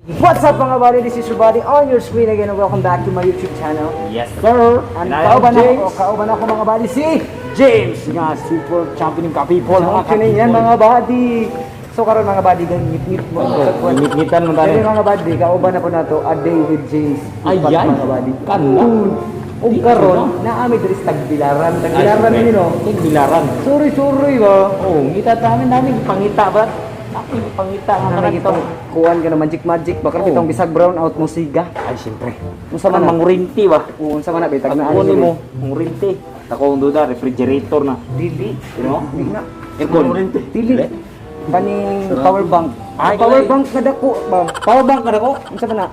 What's up mga buddy? This is your buddy on your screen again and welcome back to my YouTube channel. Yes, sir. And James. kauban ako mga buddy si James nga super champion ng ka-people mga kaniyan mga buddy. So karon mga buddy ngit-ngit mo ngit-ngitan mo Pero tani. mga buddy, kauban ako na to a day with James. Ayan. Mga buddy. Kanla. Og karon naami diri sa Tagbilaran. Tagbilaran Ay, nino. Tagbilaran. Sorry ba? Oh, ngita namin pangita ba? Ako pangita nga Nang kanito. kuan ka na magic baka Oh. kitong bisag brown out mo siga. Ay, siyempre. Unsa man mangurinti ba? unsa man na bitag na Ako mo, mangurinti. Ako ang duda, refrigerator na. dili. You know? Di na. Aircon. Dili. Kaning power bank. Ay, Power kay- bank kada ko ba? Power bank ka na ko? Unsa man na?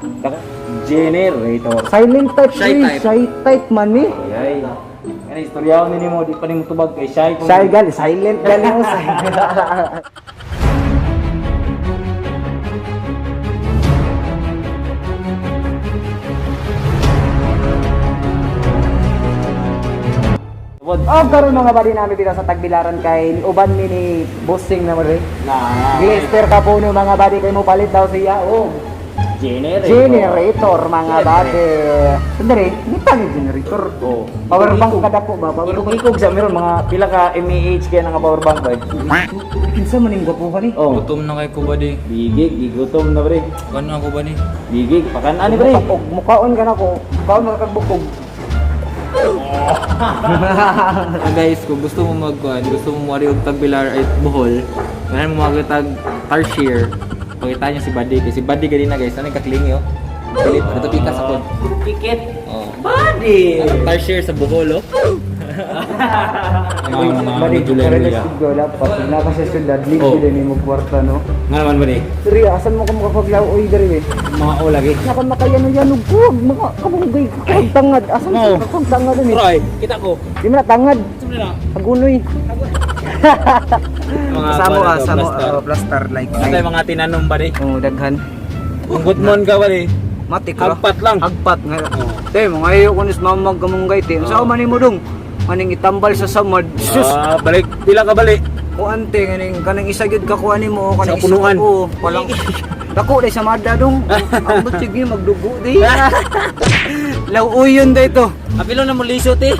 Generator. Silent type, Shy ni, type. shy type man ni. Ay. Ano istoryaw ni mo, di pa nimo tubag kay Shy. Shy gal, silent gal mo. Oh, karon mga bali namin dito sa Tagbilaran kay uban ni bossing na mo rin. Glister ka po no mga badi kay mo palit daw siya. Oh, generator mga badi. Sandali, nita ni generator. Oh. Power bank kada po ba? Power bank. Ikog sa meron mga pila ka mAh kaya nga power bank ba? Kinsa man ning gwapo ni? Oh. Gutom na kay ko ba di? Bigig, gigutom na bre. Kano ako ba ni? Bigig, pakanaan ni bre. Og mukaon ka na ko. Mukaon makakagbukog. Guys, kung gusto mo gusto mo mari og Tagbilar ay Bohol, ngayon mo magtag Tarsier. Pakita niyo si Buddy, kasi si Buddy ganina guys, ano yung kaklingi oh. Pilit, ito pikas ako. Ticket. Oh. Buddy. Tarsier sa Bohol oh. Uy, badi, Julia. wala pa. Naka sa syudad, libre Oh. din mo kwarta no. Nga naman ba ni? Diri, asan mo ka makapaglaw oy diri eh. Mga o lagi. Nakan makayanog-yanog kog, mga kabunggay kog tangad. Asan No. ka kog tangad ni? Roy, kita ko. Di mo na tangad. Sumli na. Agunoy. Mga Samo bala ka, daw, samo plaster. plaster like. Ano tayo mga tinanong ba ni? Oh, daghan. Kung gutmon ka ba ni? Matik ra. Hagpat lang. Hagpat nga. Oh. Te, mga ayo kunis mamag kamunggay te. Unsa man nimo dong? Maning itambal sa samad. Sus. Balik. Pila ka balik. O ante kaning kanang isa gyud kakuha nimo kanang Sa punuan. Oo, palang dako day sa mada dong. Ang sige magdugo day. Lawuyon day to. Apilo na mo lisot eh.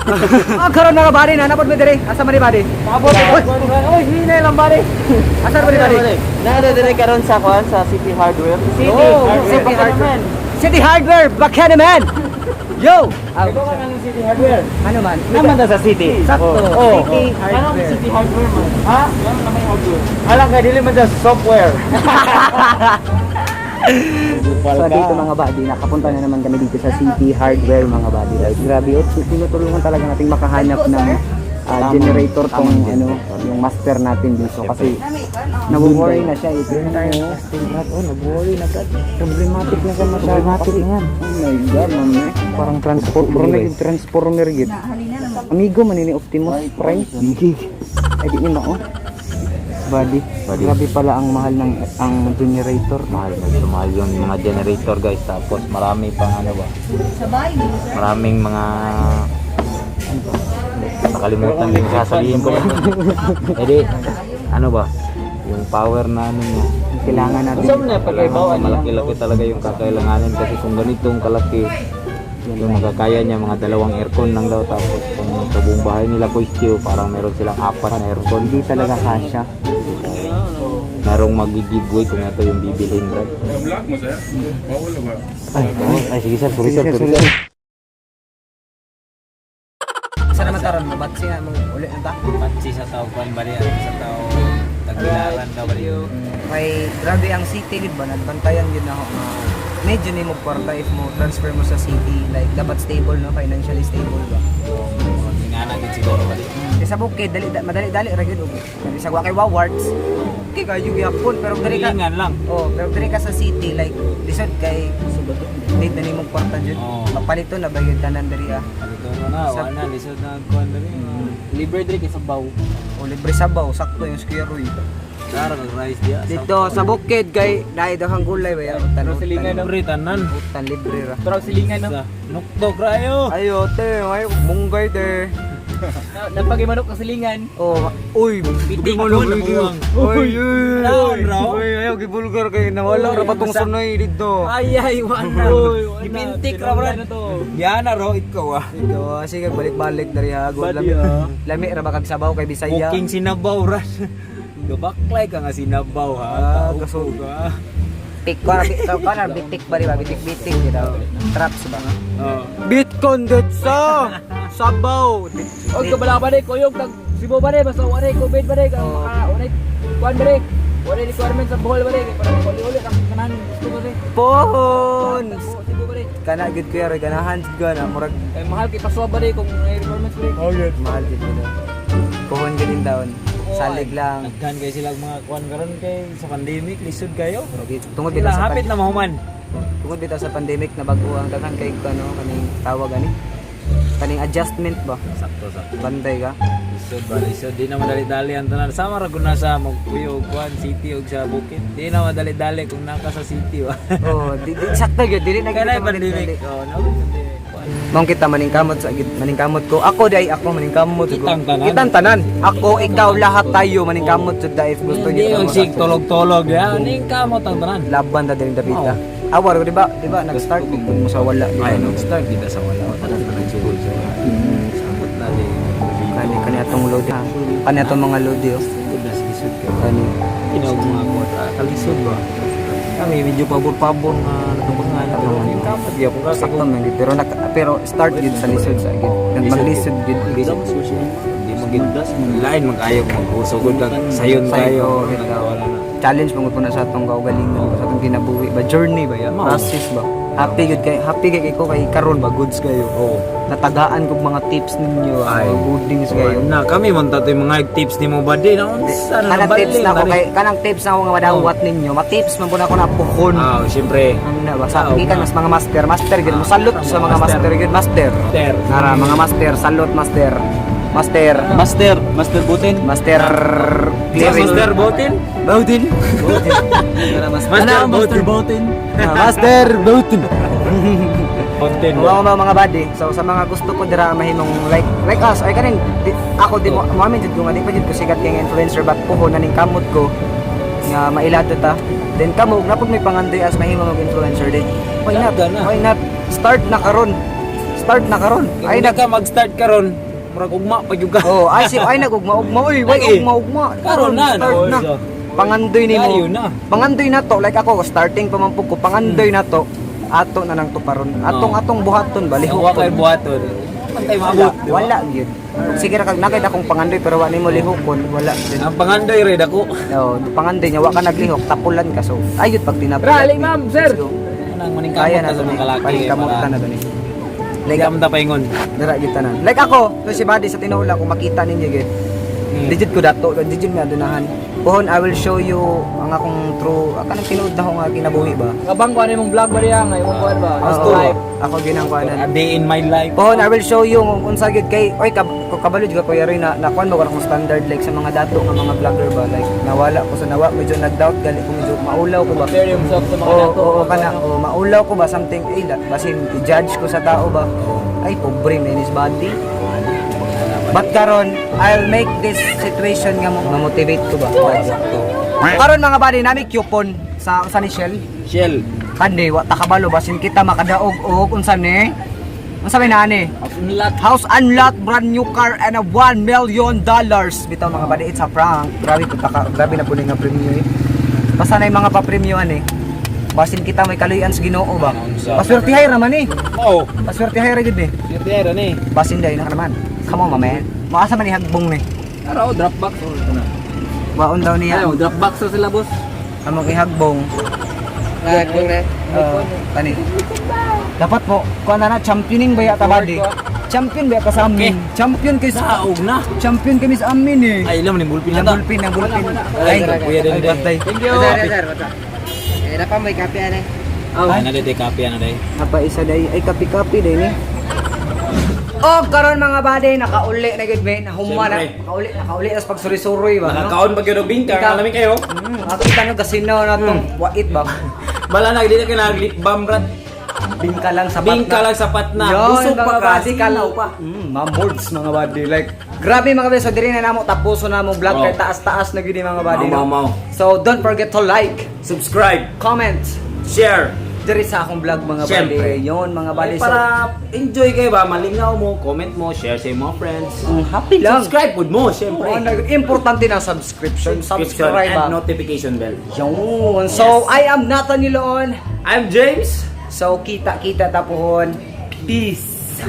Karon na bari na napod mo dire. Asa man ni bari? Abot. Oy, hinay lang bari. Asa man ni bari? Nada dire karon sa kuan sa City Hardware. Oh, City Hardware. City Hardware, Bacana man. Yo. Ikaw ka nang City Hardware. Ano man? Naman ta sa City. Sakto. Oh. City Hardware. Anong City Hardware man? Ha? Yan na may hardware. Alam ka dili man sa software. So dito mga buddy, nakapunta na naman kami dito sa City Hardware mga buddy. Like, grabe, tinutulungan talaga natin makahanap ng generator tong ano, yung master natin dito kasi nawo-worry na siya. Nag-worry na agad. Problematic na siya masyado. Problematic yan. Oh my God, man. Parang transformer gid. Amigo man ni Optimus Prime. Ay di ni mao. Buddy. Grabe pala ang mahal ng ang generator. Mahal yung mga generator guys. Tapos marami pang ano ba? Maraming mga ano ba? Nakalimutan din sasabihin ko. Edi, ano ba? Yung power na ano niya. Kailangan natin. Malaki-laki talaga yung kakailanganin kasi kung ganitong kalaki yung magkakaya niya mga dalawang aircon lang daw tapos kung sa buong bahay nila Kuistyo parang meron silang 4 na aircon. Hindi talaga kasya. Merong mag-giveaway kung ito yung bibilhin Brad. Ay sige sir, sorry sir. Sa naman taron mo, ba't siya mo ulit na ta? Patsi sa tao kan bali sa tao Tagbilaran ka bali. May grabe ang city gid ba nagbantayan yun ako nga medyo ni mo kwarta if mo transfer mo sa city like dapat stable no financially stable ba. Ingana gid siguro bali. Sa bukid madali ra gyud og sa wa kay Wawards. Okay kayo gyapon pero diri ka Hilingan lang. oh pero diri ka sa city like lisod kay need na nimo kwarta jud. Oo. Mapalito na ba gyud tanan diri ah. Dito na wala lisod na kuan dali. Libre diri kay sabaw. O libre sabaw sakto yung square root. Tara nag-rice dia. Dito sa bukid kay dahil daw ang gulay ba yan. Pero silingan ng ritanan. Utan libre ra. Pero silingan ng nukdog rayo. Ayo te, ay munggay te. Napagimanok kasilingan. Oh, uy, Bitik mo ko, lang nabuwang. Uy, Naon, raw? Uy, ayaw gibulgar kay nawala ra pa tong sunay dito. Ay, wala. Gipintik ra brad. Yan na ro ikaw ah. Ikaw ah, sige balik-balik dari ha. Good lami. Lami ra ba kag sabaw kay Bisaya. Cooking sinabaw ras. Gabaklay ka nga sinabaw ha. Gasog ka. Tik ko na bitik ba di ba? Bitik-bitik gitu. Traps ba? Bitcoin sa sabaw. Og kabala ba day kuyog tag sibo ba day basta wala COVID ba day ka wala kuan ba day. Wala requirement sa bohol ba day para uli-uli ang kanan gusto ba day. Pohon. Sibo ba day. Kana gid ko yara ganahan gid na murag Mahal kay paswa ba day kung may requirements ba day. mahal gid ko. Pohon gid din daon. Salig lang. Nagkan kay sila mga kuan karon kay sa pandemic lisod kayo. Tungod dito sa Hapit na mahuman. tungod dito sa pandemic na bago ang daghan kay ano kaning tawag ani. Kaning adjustment ba? Sakto. Bantay ka. Lisod di na madali-dali ang tanan. Sama ra gud na sa Magpuyo kuan city ug sa Bukid. Di na madali-dali kung naka sa city wa. Oh, di sakto gyud dili na Kaya kita pandemic. Oh, no. Mong kita maningkamot sa maningkamot ko. Ako dai ako maningkamot ko. Kitang tanan. Kitang tanan. Ako, ikaw, lahat tayo maningkamot sa if gusto Hindi niyo. yung sig tolog-tolog ya. Ning kamot ang tanan. Laban ta din Davita. Awar ko di ba? Di ba nag-start mo sa wala di Ay, ano? start kita sa wala. Wala na nagsugod sa. Sabot na di. Kani atong load ha. Kani atong mga load yo. Udas lisod ka. Kani. Inaog mga kuwata. Kalisod ba? Kami medyo pabor-pabor nga natubangan. Pero yung kamot ya kung kasi Sakto man gid pero start gid sa lisod sa gid. Nang maglisod gid. Hindi magindas. Lain mag-ayog mag-usugod kag sayon Sayo, tayo. ikaw. Challenge mo na sa atong kaugalingon, sa atong kinabuhi ba journey ba ya? Process ba? Happy kay ko kay karon ba goods kayo. Oh. Natagaan kog mga tips ninyo, Ay. mga goodings kayo. Na kami man tatoy mga tips ni mo ba di na unsa na Kanang tips na ako nabaling, kay kanang tips na ako nga madawat ninyo. Ma-tips man po na ako na puhon. Ah, syempre. Ano na ba? Sa Oo, gikan nga. mas mga master gid mo salute sa mga Master. master gid master. Ter. Nara mga master salute master. Master Master Butin. master clearing. Master Butin. Bautin. Master Butin. Master Bautin. Content. Mga mga buddy. So sa mga gusto ko dira mahimong like us ay kaning ako di mo amin jud ko nga di pa jud ko sigat kay influencer but puho na ning kamot ko nga mailado ta. Then kamo na pud may pangandoy as mahimong influencer din. Why not? Talaga na. Why not? Start na karon. Ay na ka mag-start karon. Murag ugma pa gyud ka. Oh, ay nagugma-ugma uy, why Lagi. ugma-ugma? Karon na, start na. no? Pangandoy nimo. Layo na. Pangandoy na to like ako starting pa man pud ko pangandoy na to. Ato na nang tuparon. Atong buhaton ba Wa lihok. kay buhaton. Pantay maabot. Wala gyud. Sige ra kag nakita kong pangandoy pero wa nimo lihokon, wala din. Ang pangandoy red ako. Oh, pangandoy niya wa ka naglihok, tapulan ka so. Ayut pag tinapulan. Rally, ma'am, sir. Let's go. Anang maning Kaya kamot na sa to mga ni. kalaki. Panikamot ka na to ni. Like Ligam ta paingon. dira gyud tanan. Like ako, to si Buddy sa tinuula ko makita ninyo gyud. Digit ko dato, digit mi adunahan. Pohon, I will show you ang akong true, kanang tinuod na ko nga kinabuhi ba. Kabang ko ano yung vlog ba riya nga yung kuan ba? Ako ginang A kuanan. day in my life. Pohon, I will show you kung unsa gyud kay oy kabalo jud ko yari na kuan mo akong standard like sa mga dato nga mga vlogger ba like nawala ko sa nawa medyo nag-doubt gali ko medyo maulaw ko ba. Compare yourself sa mga dato. Oo, kana maulaw ko ba something basin i-judge ko sa tao ba. Ay pobre man his body. But karon, I'll make this situation nga ma-motivate ko ba. Karon mga buddy, nami coupon sa ni Shell. Shell. Kandi wa ta kabalo basin kita makadaog og unsa ni? Unsa may nani? Unlock. House unlock, brand new car and a $1 million. Bitaw mga buddy, it's a prank. Grabe na po nga premium eh. Basta na yung mga pa-premiuman eh. Basin kita may kaluyan sa Ginoo ba? Paswertihay raman eh. Oh. Paswertihay ra gid eh. Siyempre ni. Basin day na naman. Come on, my man. Maasa man ihagbong ni. Araw Dropbox or na. Waon daw niya. Ayaw, Dropbox sa sila boss. Among ihagbong. Nagbong na. Kani. Dapat mo, kuha na championing ba yata body? Champion ba ka sa amin? Champion kay sa Saog na. champion kami sa amin eh. Ay, ilam ni bulpin na ta. Nabulpin. Ay, kuya din din. Batay. Thank you. Dapat may kape ano? Ay, na dito kape na dai. Apa isa day ay kapi-kapi day ni. Oh, karon mga bade nakauli na gid be, nahuma na. Nakauli as pag suri-suroy ba. no? Nakakaon pag yung bingka, alam kayo. Ato kita no kasino na tong wait ba. Bala na dito kay lip balm brad. Bingka lang sapat Bingka na. lang sapat na. Yun, Busog mga pa ka, buddy, kalaw pa. Mamords mga buddy. Like, grabe mga buddy. So, diri na namo tapuso na mo vlog Oh. kay taas-taas na gid mga buddy. Mau, no? mau. So, don't forget to like, Subscribe, comment, share. diri sa akong vlog mga Siyempre. buddy. Yun mga buddy. Para enjoy kayo ba, malingaw mo, comment mo, share sa mga friends. Happy lang. Subscribe po mo, syempre. Importante na subscription. Subscribe and ba? notification bell. Yun. So, I am Nathan Niloon. I'm James. So, kita-kita tapuhon. Peace.